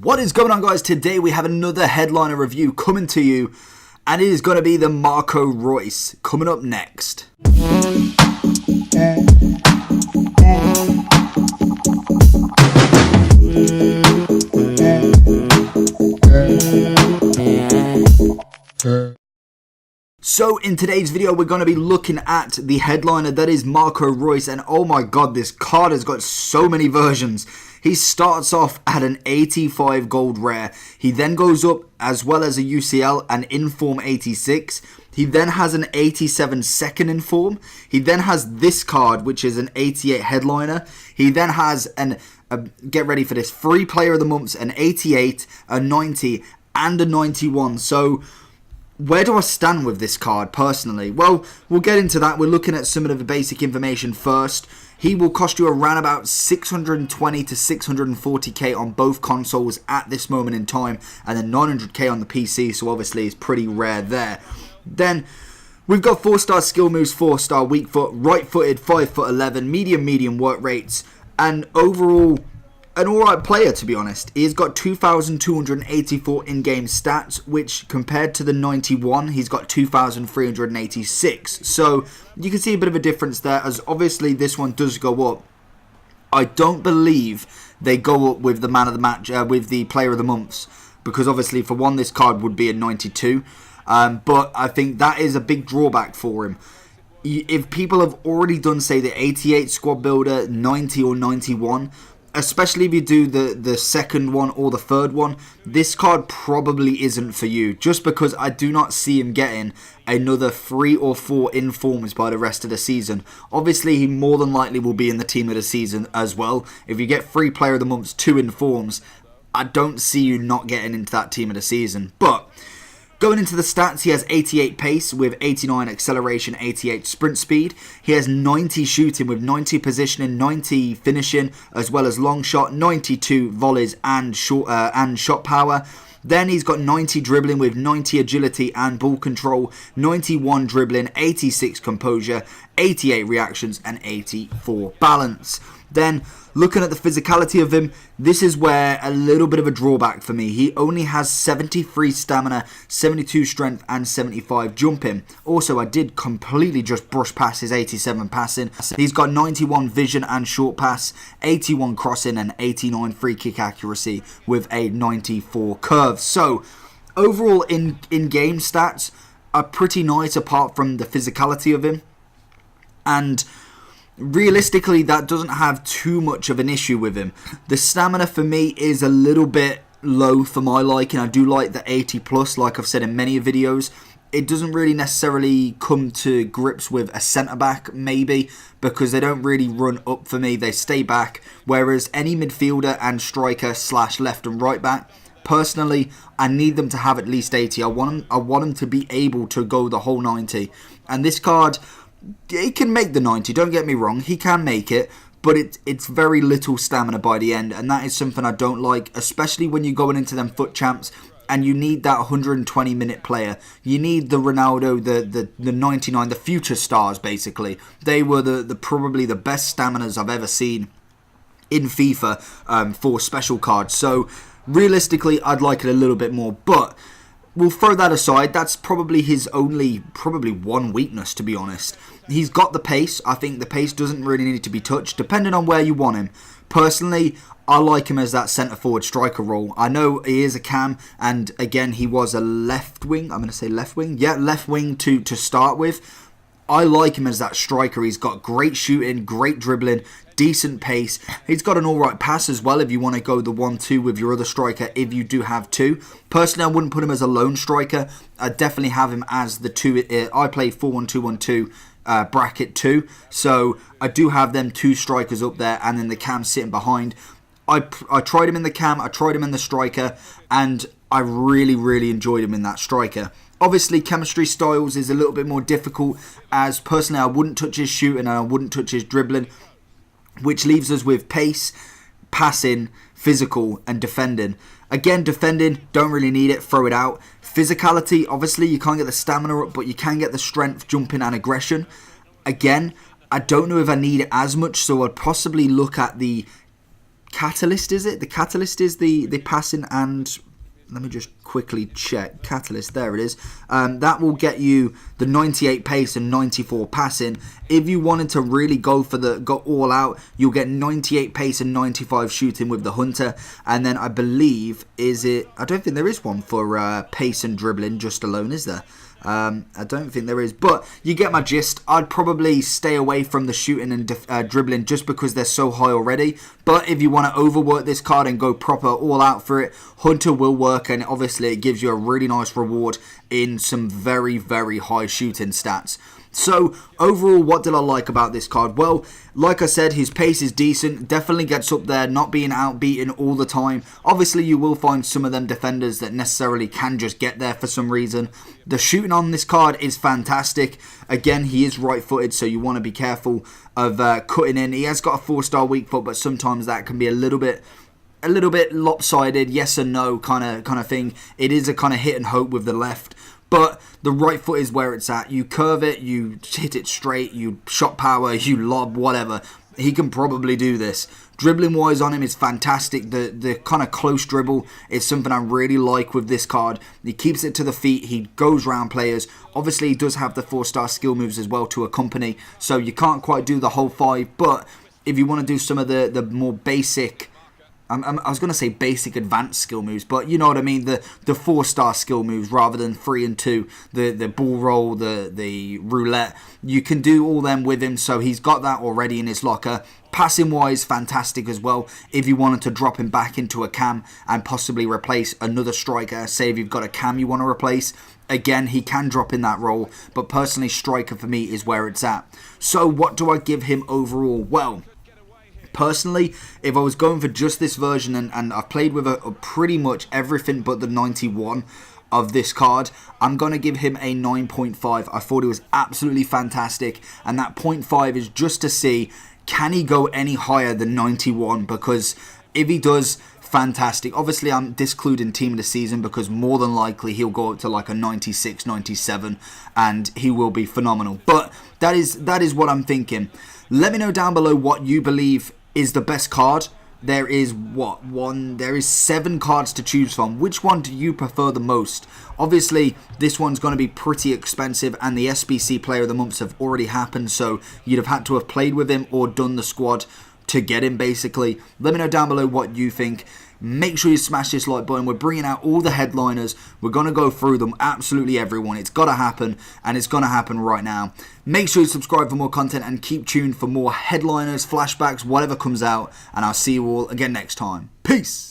What is going on, guys? Today we have another headliner review coming to you, and it is going to be the Marco Reus coming up next. So in today's video we're going to be looking at the headliner that is Marco Reus, and oh my god, this card has got so many versions. He starts off at an 85 gold rare. He then goes up as well as a UCL, an Inform 86. He then has an 87 second Inform. He then has this card, which is an 88 headliner. He then has get ready for this, free player of the months, an 88, a 90 and a 91. So where do I stand with this card personally? Well, we'll get into that. We're looking at some of the basic information first. He will cost you around about 620 to 640k on both consoles at this moment in time, and then 900k on the PC, so obviously it's pretty rare there. Then we've got 4-star skill moves, 4-star weak foot, right footed, 5'11", medium work rates, and overall an alright player, to be honest. He's got 2,284 in-game stats, which compared to the 91, he's got 2,386. So you can see a bit of a difference there, as obviously this one does go up. I don't believe they go up with the man of the match, with the player of the months, because obviously for one this card would be a 92. But I think that is a big drawback for him. If people have already done, say, the 88 squad builder, 90 or 91, especially if you do the second one or the third one, this card probably isn't for you, just because I do not see him getting another 3 or 4 informs by the rest of the season. Obviously, he more than likely will be in the team of the season as well. If you get 3 player of the months, 2 informs, I don't see you not getting into that team of the season. But going into the stats, he has 88 pace with 89 acceleration, 88 sprint speed. He has 90 shooting with 90 positioning, 90 finishing, as well as long shot, 92 volleys and shot power. Then he's got 90 dribbling with 90 agility and ball control, 91 dribbling, 86 composure, 88 reactions, and 84 balance. Then, looking at the physicality of him, this is where a little bit of a drawback for me. He only has 73 stamina, 72 strength, and 75 jumping. Also, I did completely just brush past his 87 passing. He's got 91 vision and short pass, 81 crossing, and 89 free kick accuracy with a 94 curve. So, overall in-game stats are pretty nice apart from the physicality of him. And realistically, that doesn't have too much of an issue with him. The stamina for me is a little bit low for my liking. I do like the 80 plus, like I've said in many videos. It doesn't really necessarily come to grips with a centre-back, maybe, because they don't really run up for me. They stay back, whereas any midfielder and striker / left and right back, personally, I need them to have at least 80. I want them to be able to go the whole 90. And this card, he can make the 90, don't get me wrong, he can make it, but it's very little stamina by the end, and that is something I don't like, especially when you're going into them foot champs and you need that 120 minute player. You need the Ronaldo, the 99, the future stars basically. They were the probably the best staminas I've ever seen in FIFA for special cards. So realistically, I'd like it a little bit more, but we'll throw that aside. That's probably his probably one weakness, to be honest. He's got the pace. I think the pace doesn't really need to be touched, depending on where you want him. Personally, I like him as that centre-forward striker role. I know he is a cam, and again, he was a left wing. I'm going to say left wing. Yeah, left wing to start with. I like him as that striker. He's got great shooting, great dribbling, decent pace. He's got an alright pass as well if you want to go the 1-2 with your other striker, if you do have 2. Personally, I wouldn't put him as a lone striker. I'd definitely have him as the 2. I play 4-1-2-1-2 bracket 2. So I do have them 2 strikers up there, and then the cam sitting behind. I tried him in the cam, I tried him in the striker, and I really enjoyed him in that striker. Obviously, chemistry styles is a little bit more difficult, as personally I wouldn't touch his shooting and I wouldn't touch his dribbling, which leaves us with pace, passing, physical, and defending. Again, defending, don't really need it, throw it out. Physicality, obviously you can't get the stamina up, but you can get the strength, jumping, and aggression. Again, I don't know if I need it as much, so I'd possibly look at the Catalyst, is it? The Catalyst is the passing, and let me just quickly check. Catalyst, there it is. That will get you the 98 pace and 94 passing. If you wanted to really go all out, you'll get 98 pace and 95 shooting with the Hunter. And then I believe, I don't think there is one for pace and dribbling just alone, is there? I don't think there is, but you get my gist. I'd probably stay away from the shooting and dribbling just because they're so high already. But if you want to overwork this card and go proper all out for it, Hunter will work, and obviously it gives you a really nice reward in some very, very high shooting stats. So, overall, what did I like about this card? Well, like I said, his pace is decent, definitely gets up there, not being outbeaten all the time. Obviously, you will find some of them defenders that necessarily can just get there for some reason. The shooting on this card is fantastic. Again, he is right-footed, so you want to be careful of cutting in. He has got a 4-star weak foot, but sometimes that can be a little bit lopsided, yes and no kind of thing. It is a kind of hit and hope with the left. But the right foot is where it's at. You curve it, you hit it straight, you shot power, you lob, whatever. He can probably do this. Dribbling wise on him is fantastic. The kind of close dribble is something I really like with this card. He keeps it to the feet. He goes round players. Obviously, he does have the 4-star skill moves as well to accompany. So you can't quite do the whole 5. But if you want to do some of the more basic... I was going to say basic advanced skill moves, but you know what I mean, the 4-star skill moves rather than 3 and 2, the ball roll, the roulette. You can do all them with him, so he's got that already in his locker. Passing wise, fantastic as well. If you wanted to drop him back into a cam and possibly replace another striker, say if you've got a cam you want to replace, again, he can drop in that role, but personally, striker for me is where it's at. So what do I give him overall? Well, personally, if I was going for just this version, and I've played with a pretty much everything but the 91 of this card, I'm going to give him a 9.5. I thought it was absolutely fantastic, and that 0.5 is just to see, can he go any higher than 91? Because if he does, fantastic. Obviously, I'm discluding team of the season because more than likely he'll go up to like a 96, 97, and he will be phenomenal. But that is what I'm thinking. Let me know down below what you believe is the best card. There is there is 7 cards to choose from. Which one do you prefer the most? Obviously, this one's going to be pretty expensive, and the SBC Player of the Months have already happened, so you'd have had to have played with him or done the squad to get him, basically. Let me know down below what you think. Make sure you smash this like button. We're bringing out all the headliners. We're going to go through them, absolutely everyone. It's got to happen, and it's going to happen right now. Make sure you subscribe for more content and keep tuned for more headliners, flashbacks, whatever comes out. And I'll see you all again next time. Peace!